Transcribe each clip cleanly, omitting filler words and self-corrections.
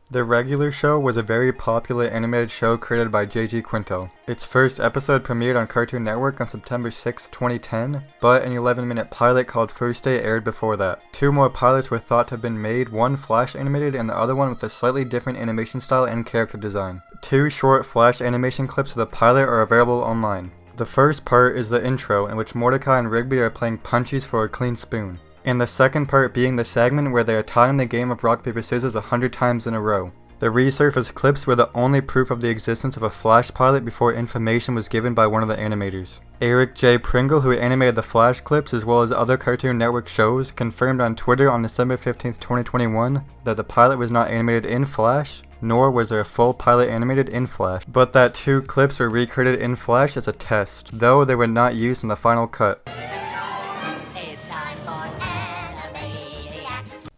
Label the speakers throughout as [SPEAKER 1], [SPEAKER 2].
[SPEAKER 1] The regular show was a very popular animated show created by J.G. Quintel. Its first episode premiered on Cartoon Network on September 6, 2010, but an 11-minute pilot called First Day aired before that. Two more pilots were thought to have been made, one flash animated and the other one with a slightly different animation style and character design. Two short flash animation clips of the pilot are available online. The first part is the intro, in which Mordecai and Rigby are playing punchies for a clean spoon, and the second part being the segment where they are tying the game of rock paper scissors 100 times in a row. The resurfaced clips were the only proof of the existence of a Flash pilot before information was given by one of the animators. Eric J. Pringle, who animated the Flash clips as well as other Cartoon Network shows, confirmed on Twitter on December 15, 2021 that the pilot was not animated in Flash, nor was there a full pilot animated in Flash, but that two clips were recreated in Flash as a test, though they were not used in the final cut.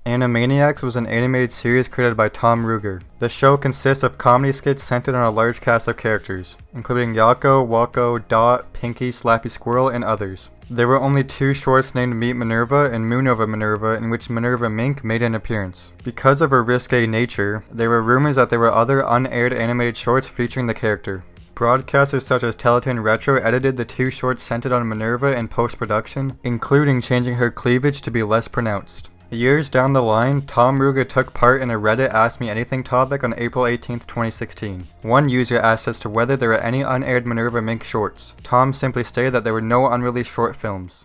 [SPEAKER 1] Animaniacs was an animated series created by Tom Ruegger. The show consists of comedy skits centered on a large cast of characters, including Yakko, Wakko, Dot, Pinky, Slappy Squirrel, and others. There were only two shorts named Meet Minerva and Moon Over Minerva, in which Minerva Mink made an appearance. Because of her risque nature, there were rumors that there were other unaired animated shorts featuring the character. Broadcasters such as Teletoon Retro edited the two shorts centered on Minerva in post-production, including changing her cleavage to be less pronounced. Years down the line, Tom Ruegger took part in a Reddit Ask Me Anything topic on April 18, 2016. One user asked as to whether there were any unaired Minerva Mink shorts. Tom simply stated that there were no unreleased short films.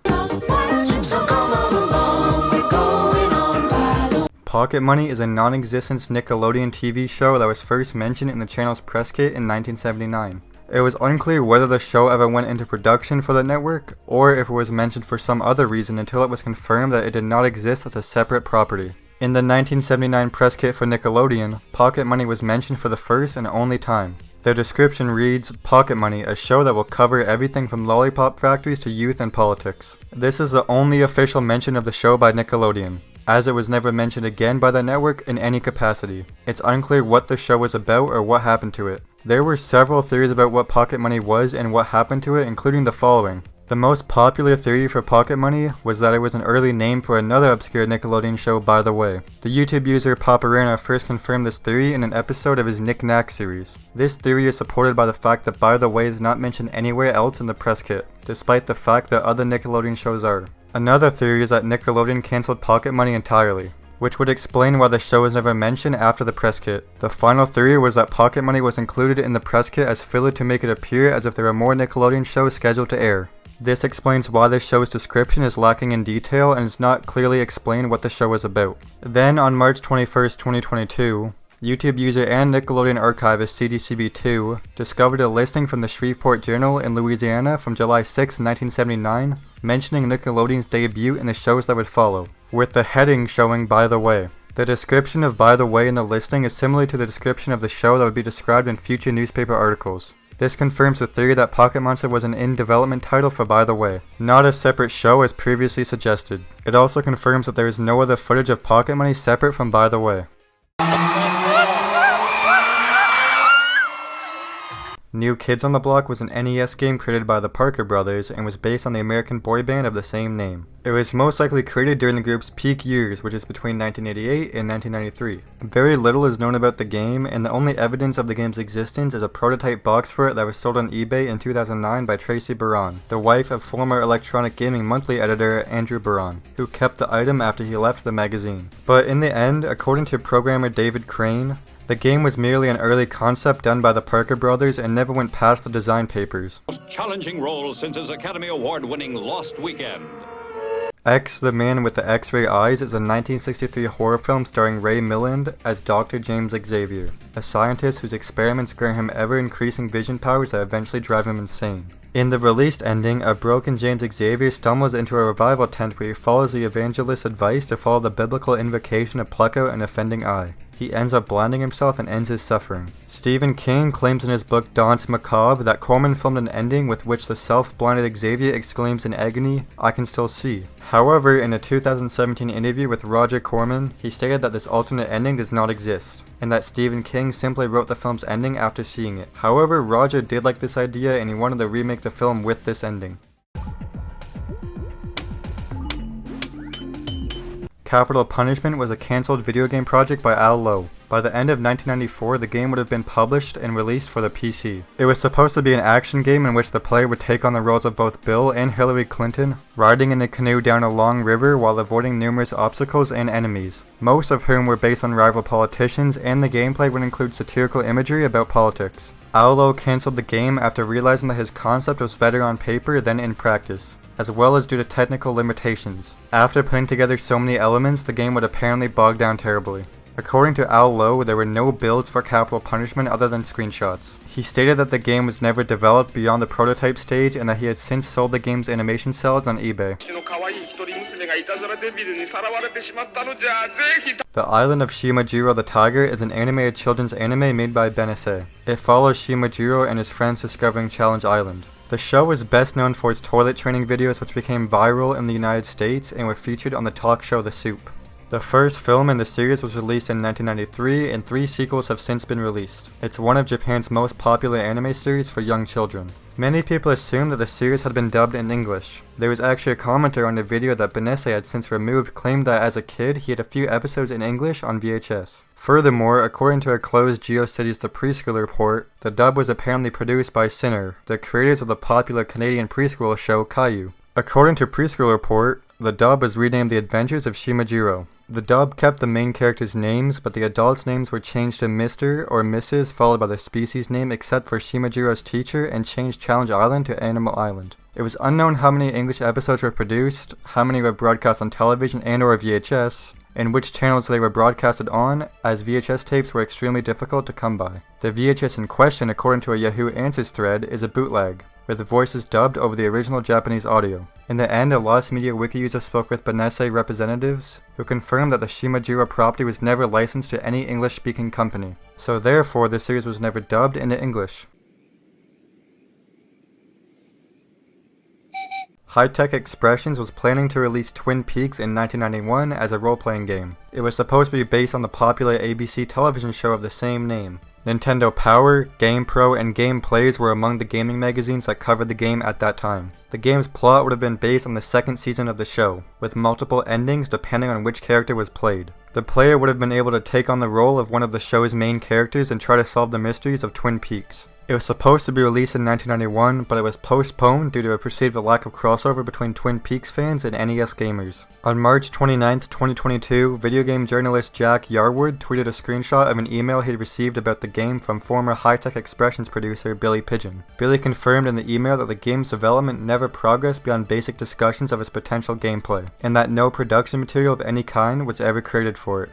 [SPEAKER 1] Pocket Money is a non-existent Nickelodeon TV show that was first mentioned in the channel's press kit in 1979. It was unclear whether the show ever went into production for the network, or if it was mentioned for some other reason until it was confirmed that it did not exist as a separate property. In the 1979 press kit for Nickelodeon, Pocket Money was mentioned for the first and only time. Their description reads, "Pocket Money, a show that will cover everything from lollipop factories to youth and politics." This is the only official mention of the show by Nickelodeon, as it was never mentioned again by the network in any capacity. It's unclear what the show was about or what happened to it. There were several theories about what Pocket Money was and what happened to it, including the following. The most popular theory for Pocket Money was that it was an early name for another obscure Nickelodeon show, By the Way. The YouTube user Paparena first confirmed this theory in an episode of his Nick Nack series. This theory is supported by the fact that By the Way is not mentioned anywhere else in the press kit, despite the fact that other Nickelodeon shows are. Another theory is that Nickelodeon cancelled Pocket Money entirely, which would explain why the show was never mentioned after the press kit. The final theory was that Pocket Money was included in the press kit as filler to make it appear as if there were more Nickelodeon shows scheduled to air. This explains why the show's description is lacking in detail and does not clearly explain what the show is about. Then, on March 21st, 2022, YouTube user and Nickelodeon archivist CDCB2 discovered a listing from the Shreveport Journal in Louisiana from July 6, 1979, mentioning Nickelodeon's debut and the shows that would follow, with the heading showing By the Way. The description of By the Way in the listing is similar to the description of the show that would be described in future newspaper articles. This confirms the theory that Pocket Monster was an in-development title for By the Way, not a separate show as previously suggested. It also confirms that there is no other footage of Pocket Money separate from By the Way. New Kids on the Block was an NES game created by the Parker Brothers and was based on the American boy band of the same name. It was most likely created during the group's peak years, which is between 1988 and 1993. Very little is known about the game, and the only evidence of the game's existence is a prototype box for it that was sold on eBay in 2009 by Tracy Baron, the wife of former Electronic Gaming Monthly editor Andrew Baron, who kept the item after he left the magazine. But in the end, according to programmer David Crane, the game was merely an early concept done by the Parker Brothers and never went past the design papers.
[SPEAKER 2] Most challenging role since his Academy Award-winning Lost Weekend.
[SPEAKER 1] X, the Man with the X-Ray Eyes is a 1963 horror film starring Ray Milland as Dr. James Xavier, a scientist whose experiments grant him ever-increasing vision powers that eventually drive him insane. In the released ending, a broken James Xavier stumbles into a revival tent where he follows the evangelist's advice to follow the biblical invocation to pluck out an offending eye. He ends up blinding himself and ends his suffering. Stephen King claims in his book Danse Macabre that Corman filmed an ending with which the self-blinded Xavier exclaims in agony, "I can still see." However, in a 2017 interview with Roger Corman, he stated that this alternate ending does not exist, and that Stephen King simply wrote the film's ending after seeing it. However, Roger did like this idea and he wanted to remake the film with this ending. Capital Punishment was a cancelled video game project by Al Lowe. By the end of 1994, the game would have been published and released for the PC. It was supposed to be an action game in which the player would take on the roles of both Bill and Hillary Clinton, riding in a canoe down a long river while avoiding numerous obstacles and enemies, most of whom were based on rival politicians, and the gameplay would include satirical imagery about politics. Aulo cancelled the game after realizing that his concept was better on paper than in practice, as well as due to technical limitations. After putting together so many elements, the game would apparently bog down terribly. According to Al Lowe, there were no builds for capital punishment other than screenshots. He stated that the game was never developed beyond the prototype stage and that he had since sold the game's animation cells on eBay. The Island of Shimajura the Tiger is an animated children's anime made by Benesse. It follows Shimajuro and his friends discovering Challenge Island. The show is best known for its toilet training videos, which became viral in the United States and were featured on the talk show The Soup. The first film in the series was released in 1993, and 3 sequels have since been released. It's one of Japan's most popular anime series for young children. Many people assume that the series had been dubbed in English. There was actually a commenter on the video that Benesse had since removed claimed that as a kid he had a few episodes in English on VHS. Furthermore, according to a closed GeoCities The Preschool report, the dub was apparently produced by Sinner, the creators of the popular Canadian preschool show Caillou. According to Preschool report, the dub was renamed The Adventures of Shimajuro. The dub kept the main characters' names, but the adults' names were changed to Mr. or Mrs. followed by the species name except for Shimajuro's teacher, and changed Challenge Island to Animal Island. It was unknown how many English episodes were produced, how many were broadcast on television and or VHS, and which channels they were broadcasted on, as VHS tapes were extremely difficult to come by. The VHS in question, according to a Yahoo Answers thread, is a bootleg, with the voices dubbed over the original Japanese audio. In the end, a Lost Media Wiki user spoke with Benesse representatives, who confirmed that the Shimajura property was never licensed to any English-speaking company, so therefore the series was never dubbed into English. High-Tech Expressions was planning to release Twin Peaks in 1991 as a role-playing game. It was supposed to be based on the popular ABC television show of the same name. Nintendo Power, GamePro, and Gameplays were among the gaming magazines that covered the game at that time. The game's plot would have been based on the second season of the show, with multiple endings depending on which character was played. The player would have been able to take on the role of one of the show's main characters and try to solve the mysteries of Twin Peaks. It was supposed to be released in 1991, but it was postponed due to a perceived lack of crossover between Twin Peaks fans and NES gamers. On March 29, 2022, video game journalist Jack Yarwood tweeted a screenshot of an email he'd received about the game from former High-Tech Expressions producer Billy Pigeon. Billy confirmed in the email that the game's development never progressed beyond basic discussions of its potential gameplay, and that no production material of any kind was ever created for it.